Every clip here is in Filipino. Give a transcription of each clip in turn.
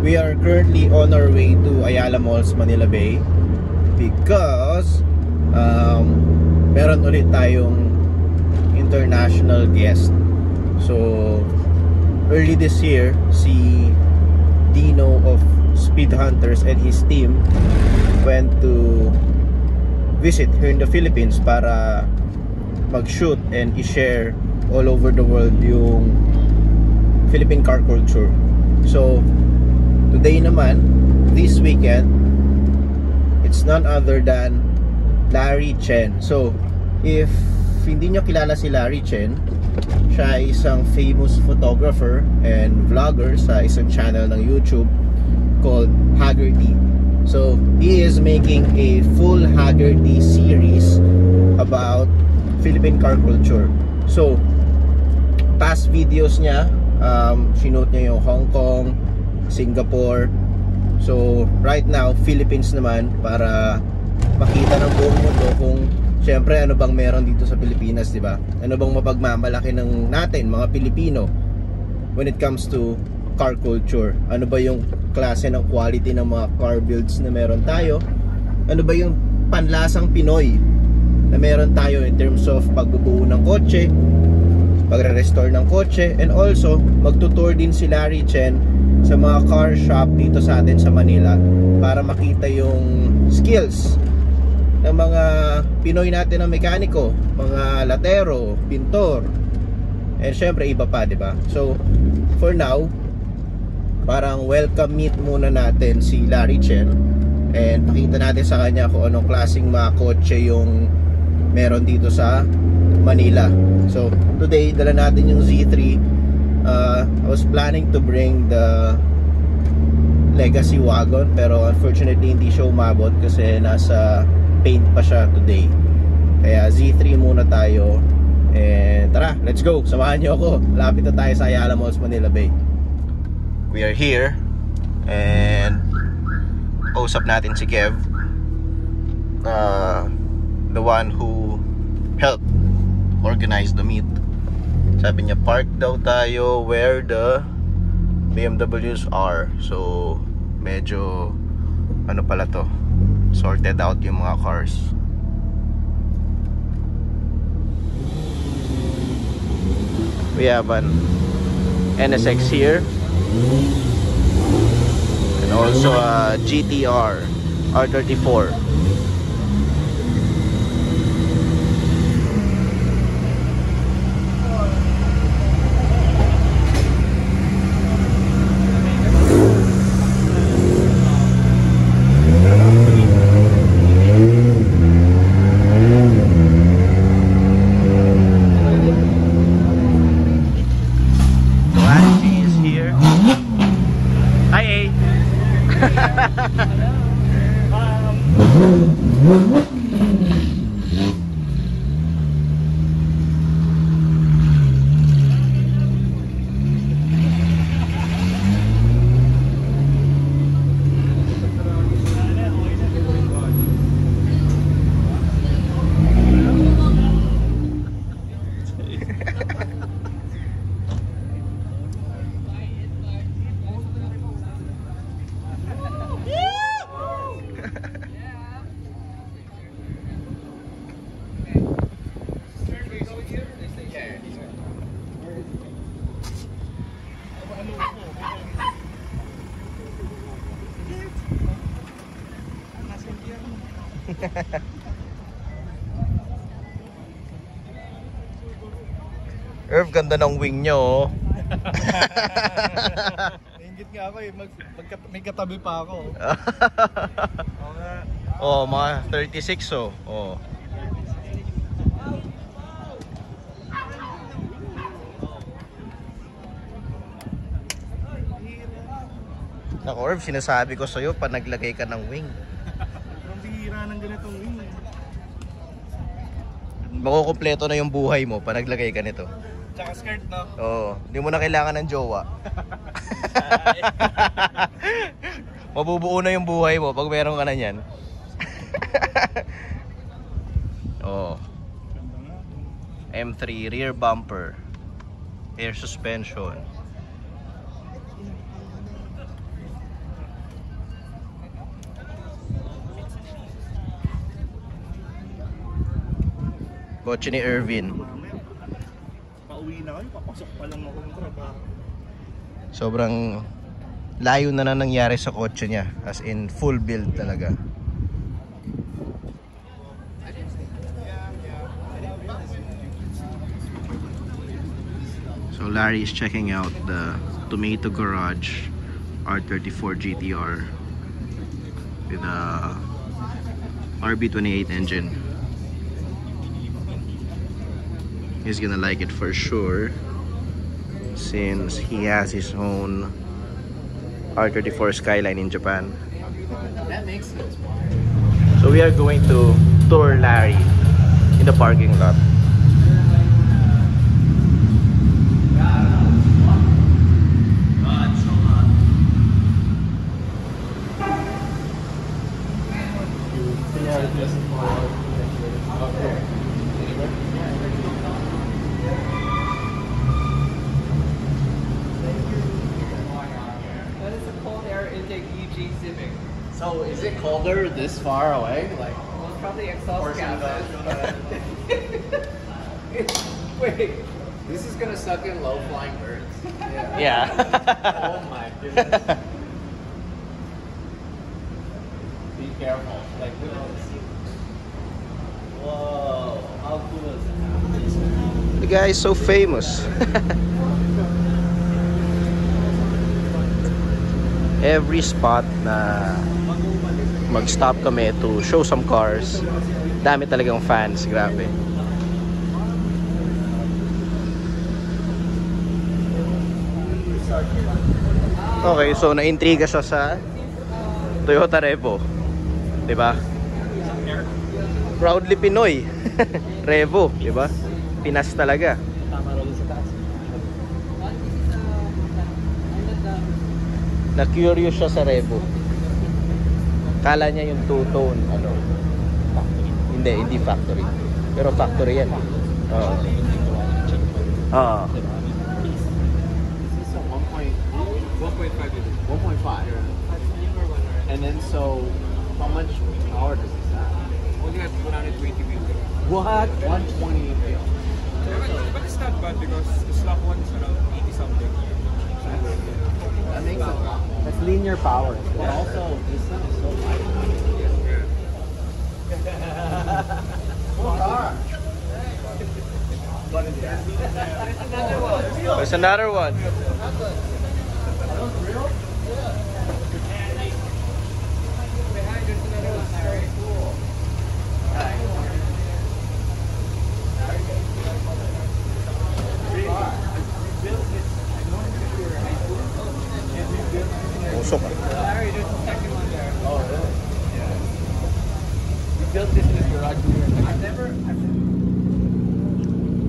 We are currently on our way to Ayala Malls, Manila Bay because meron ulit tayong international guest. So early this year, si Dino of Speed Hunters and his team went to visit here in the Philippines para mag-shoot and i-share all over the world yung Philippine car culture. So today naman, this weekend, it's none other than Larry Chen. So if hindi nyo kilala si Larry Chen, siya ay isang famous photographer and vlogger sa isang channel ng YouTube called Haggerty. So he is making a full Haggerty series about Philippine car culture. So past videos niya, shinote niya yung Hong Kong, Singapore. So right now, Philippines naman, para makita ng buong mundo kung syempre ano bang meron dito sa Pilipinas, di ba? Ano bang mapagmamalaki ng natin mga Pilipino when it comes to car culture? Ano ba yung klase ng quality ng mga car builds na meron tayo? Ano ba yung panlasang Pinoy na meron tayo in terms of pagbubuo ng kotse, pagre-restore ng kotse, and also magtutour din si Larry Chen sa mga car shop dito sa atin sa Manila para makita yung skills ng mga Pinoy natin na mekaniko, mga latero, pintor, and syempre iba pa, di ba? So for now, parang welcome meet muna natin si Larry Chen and pakita natin sa kanya kung anong klaseng mga kotse yung meron dito sa Manila. So today, dala natin yung Z3. I was planning to bring the Legacy Wagon, pero unfortunately hindi siya umabot kasi nasa paint pa siya today. Kaya Z3 muna tayo. And tara, let's go. Samahan niyo ako. Lapit na tayo sa Ayala Malls, Manila Bay. We are here and kausap natin si Kev, the one who helped organize the meet. Sabi niya park daw tayo where the BMWs are. So medyo ano pala to, sorted out yung mga cars. We have an NSX here and also a GTR R34. Irv, ganda ng wing nyo, oh. Nainggit nga ako eh, may katabi pa ako. Oh, mga 36, oh. Oh. Ako, Irv, sinasabi ko sa'yo pa naglagay ka ng wing. Ang bihira ng ganitong wing. Makukumpleto na yung buhay mo pa naglagay ka nito. Tsaka skirt, no? Oo, hindi mo na kailangan ng jowa. Mabubuo na yung buhay mo pag meron ka na yan. Oh. M3 rear bumper, air suspension. Kotse ni Irvin. Pauwi na kayo, papasok pa lang ako ng trabaho. Sobrang layo na nangyari sa kotse niya. As in, full build talaga. So Larry is checking out the Tomato Garage R34 GTR with a RB28 engine. He's gonna like it for sure since he has his own R34 Skyline in Japan. That makes sense. So we are going to tour Larry in the parking lot. So is it colder this far away? Like, Well, it's probably exhaust gases. wait, this is gonna suck in low flying birds. Yeah. Oh my goodness. Be careful. Like, whoa, how cool is that? The guy is so famous. Every spot na mag-stop kami to show some cars, dami talagang fans, grabe. Okay, so naintriga siya sa Toyota Revo, 'di ba? Proudly Pinoy. Revo, 'di ba? Pinas talaga. Na-curious siya sa Revo. Kala niya yung two-tone, ano, factory. Hindi factory. Pero factory yan. Oo. Oo. This is a 1.5. And then so, how much power does this have? Only has 120 wheels. What? 120 wheel. But it's not bad because the stock one is around 80 something. That makes a lot. That's linear power. But also, this thing is so light. There's another one. Usok. Larry, there's a second one there. Oh, really? Yeah. You built this in this garage? I've never.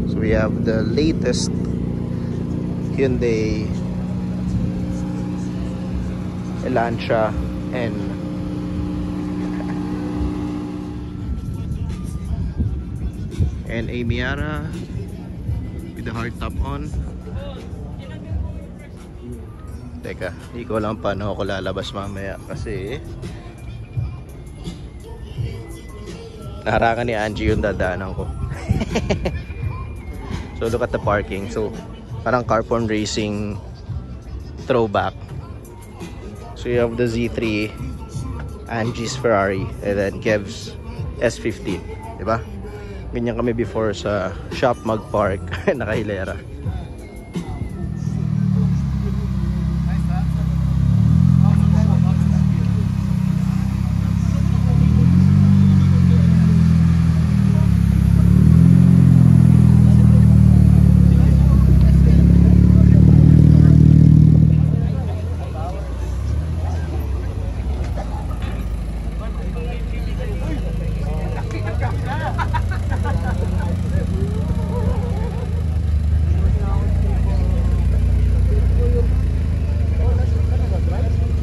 So we have the latest Hyundai Elantra N. And a Miata with the hardtop on. Teka, hindi ko lang paano ako lalabas mamaya kasi naharangan ni Angie yung dadaanan ko. So look at the parking. So parang Carporn Racing throwback. So you have the Z3, Angie's Ferrari, and then Kev's S15, diba? Ganyan kami before sa shop mag-park. Nakahilera.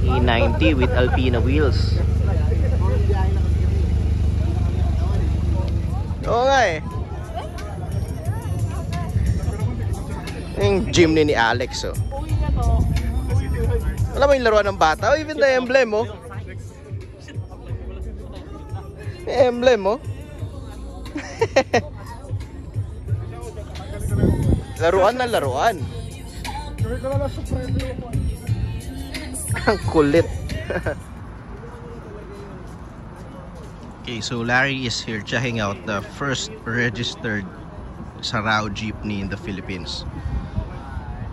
E90 with Alpina wheels. Oo nga eh. Yung gym ni Alex, oh. Alam mo yung laruan ng bata? Oh, even the emblem, oh. May emblem, oh. Laruan na laruan. Ang kulit. Okay, so Larry is here checking out the first registered Sarao jeepney in the Philippines.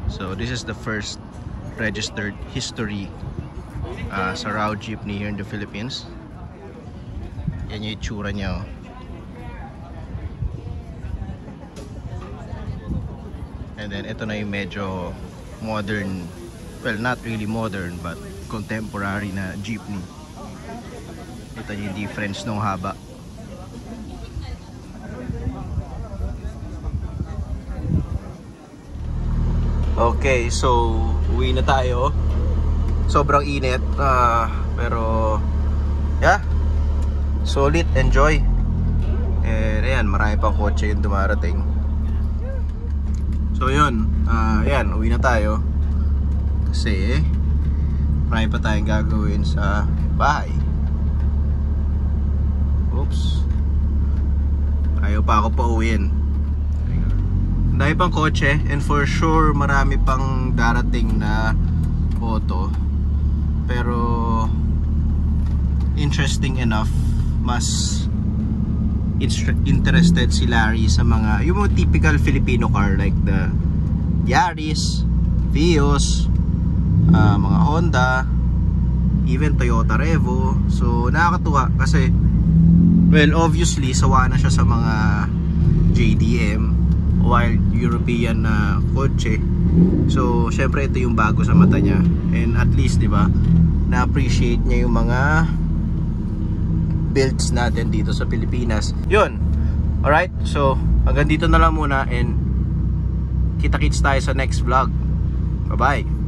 So this is the first registered history Sarao jeepney here in the Philippines. Yan yung itsura niya. And then ito na yung medyo modern, well, not really modern but contemporary na jeepney. Ito yung difference ng haba. Okay, so uwi na tayo. Sobrang init, pero yeah, solid, enjoy. And ayan, marami pang kotse yung dumarating. So yun, ayan, uwi na tayo. Kasi marami pa tayong gagawin sa bahay. Oops, ayaw pa ako pauwiin. Dahil pang kotse, and for sure marami pang darating na auto. Pero interesting enough, mas interested si Larry sa mga yung mga typical Filipino car like the Yaris, Vios, mga Honda, even Toyota Revo. So nakakatuwa kasi, well, obviously sawa na siya sa mga JDM, wild European na kotse. So syempre ito yung bago sa mata niya, and at least, di ba, na-appreciate niya yung mga builds natin dito sa Pilipinas. Yun. Alright, so hanggang dito na lang muna, and kita-kits tayo sa next vlog. Bye-bye.